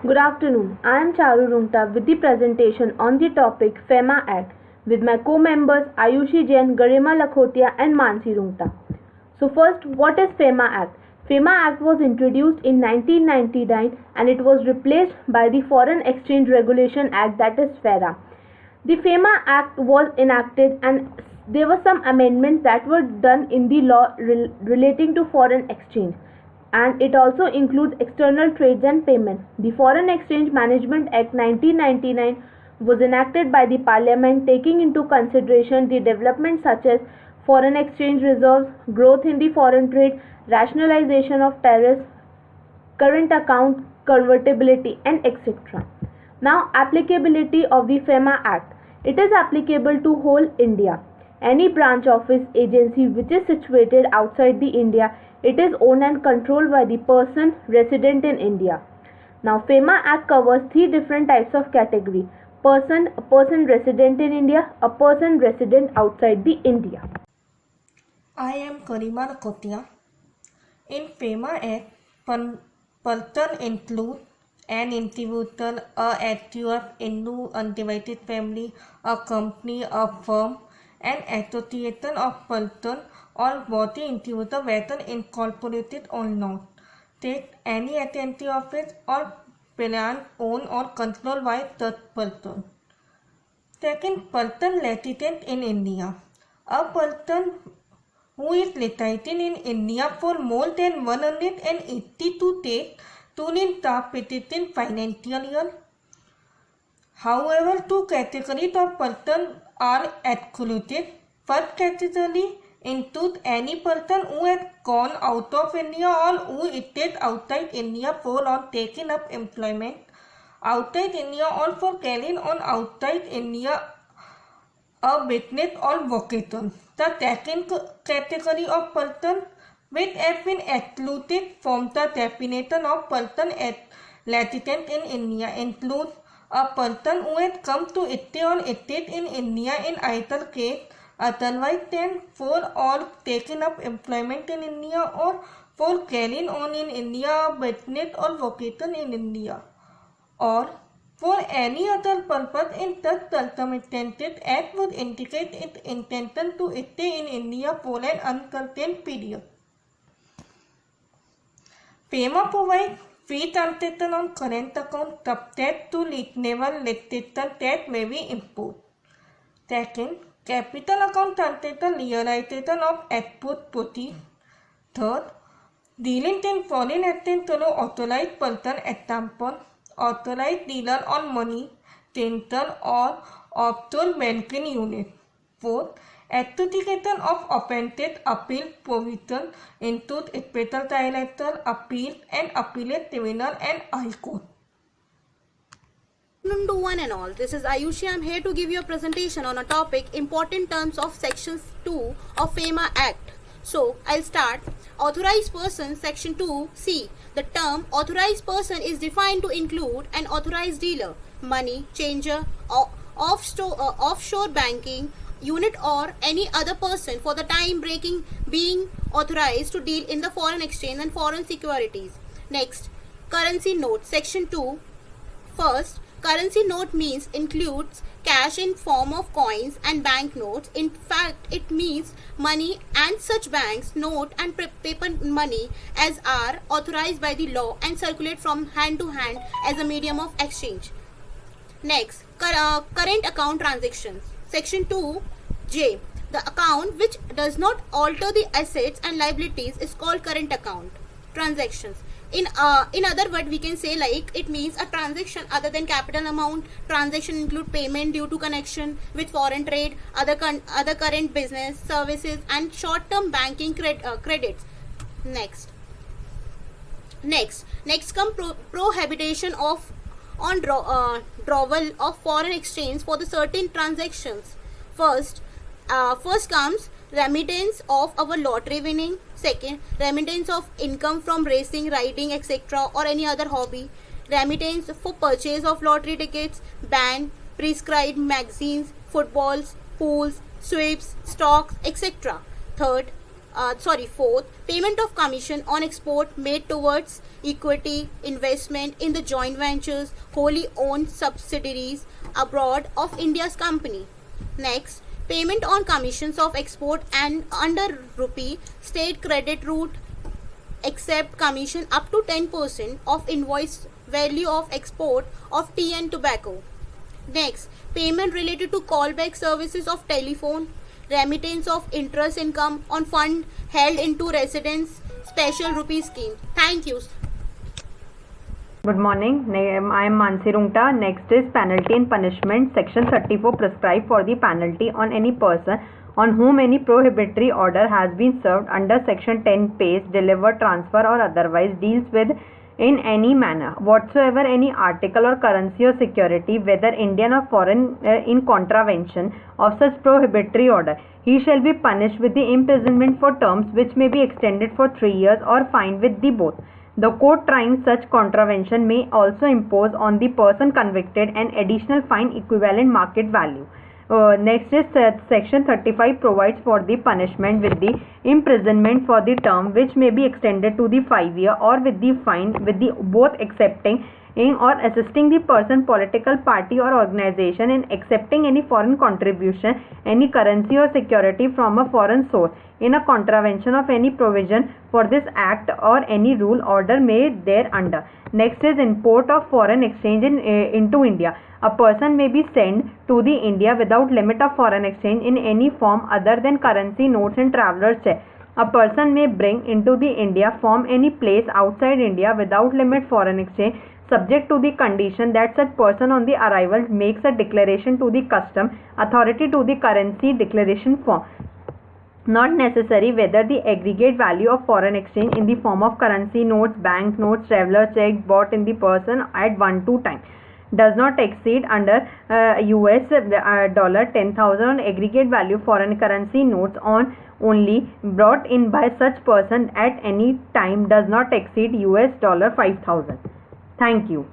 Good afternoon. I am Charu Rungta with the presentation on the topic FEMA Act with my co-members Ayushi Jain, Garima Lakhotia and Mansi Rungta. So first, what is FEMA Act? FEMA Act was introduced in 1999 and it was replaced by the Foreign Exchange Regulation Act, that is FERA. The FEMA Act was enacted and there were some amendments that were done in the law relating to foreign exchange, and it also includes external trades and payments. The Foreign Exchange Management Act 1999 was enacted by the Parliament, taking into consideration the developments such as foreign exchange reserves, growth in the foreign trade, rationalization of tariffs, current account convertibility, and etc. Now, applicability of the FEMA Act. It is applicable to whole India. Any branch office agency which is situated outside the India, it is owned and controlled by the person resident in India. Now, FEMA Act covers three different types of category: person, a person resident in India, a person resident outside the India. I am Garima Lakhotia. In FEMA Act, person include an individual, a active, Hindu undivided family, a company, a firm, an association of person or body individual, whether incorporated or not, take any agency office or plan, own or controlled by such person. Second, person resident in India. A person who is residing in India for more than 182 days during the preceding financial year. However, two categories of persons are excluded. First category includes any person who has gone out of India or who stayed outside India for or taking up employment outside India or for carrying on outside India a business or vocation. The second category of person which has been excluded from the definition of person as resident in India includes a person who has come to stay or stayed in India in either case otherwise than for or taking up employment in India or for carrying on in India a business or vocation in India, or for any other purpose in such circumstances as would indicate its intention to stay in India for an uncertain period. FEMA provides free transaction on current account subject to reasonable restrictions that may be imposed. Second, capital account transaction realization of export proceeds. Third, dealing in foreign exchange through authorized person, example, authorized dealer on money center or offshore banking unit. Fourth, adjudication of offences appeal provision include special trilateral appeal and appellate tribunal and high court. Good afternoon to one and all. This is Ayushi. I am here to give you a presentation on a topic important terms of Section 2 of FEMA Act. So, I'll start. Authorized person, Section 2C. The term authorized person is defined to include an authorized dealer, money changer, offshore banking unit or any other person for the time being authorized to deal in the foreign exchange and foreign securities. Next, currency note, Section 2. First, currency note means includes cash in form of coins and bank notes. In fact, it means money and such banks, note and paper money as are authorized by the law and circulate from hand to hand as a medium of exchange. Next, current account transactions. Section 2J. The account which does not alter the assets and liabilities is called current account transactions. In other words, we can say like it means a transaction other than capital amount. Transaction include payment due to connection with foreign trade, other current business, services, and short-term banking credits. Next come prohibition of drawal of foreign exchange for the certain transactions. First comes remittance of our lottery winning. Second, remittance of income from racing, riding, etc. or any other hobby. Remittance for purchase of lottery tickets, band, prescribed magazines, footballs, pools, sweeps, stocks, etc. Third, Fourth, payment of commission on export made towards equity investment in the joint ventures, wholly owned subsidiaries abroad of India's company. Next, payment on commissions of export and under rupee state credit route, except commission up to 10% of invoice value of export of tea and tobacco. Next, payment related to callback services of telephone, remittance of interest income on fund held into residence, special rupee scheme. Thank you. Good morning. I am Mansi Rungta. Next is penalty and punishment. Section 34 prescribe for the penalty on any person on whom any prohibitory order has been served under Section 10 pays, delivered, transfer or otherwise deals with in any manner whatsoever any article or currency or security, whether Indian or foreign, in contravention of such prohibitory order, he shall be punished with the imprisonment for terms which may be extended for 3 years or fined with the both. The court trying such contravention may also impose on the person convicted an additional fine equivalent market value. Next is Section 35 provides for the punishment with the imprisonment for the term which may be extended to the 5 year or with the fine, with the both accepting or assisting the person, political party or organization in accepting any foreign contribution, any currency or security from a foreign source in a contravention of any provision for this act or any rule order made thereunder. Next is import of foreign exchange into India. A person may be sent to the India without limit of foreign exchange in any form other than currency notes and traveller's check. A person may bring into the India from any place outside India without limit foreign exchange, subject to the condition that such person on the arrival makes a declaration to the custom authority to the currency declaration form. Not necessary whether the aggregate value of foreign exchange in the form of currency notes, bank notes, traveller checks bought in the person at 1-2 times does not exceed under US dollar 10,000 on aggregate value foreign currency notes on only brought in by such person at any time does not exceed US dollar 5,000. Thank you.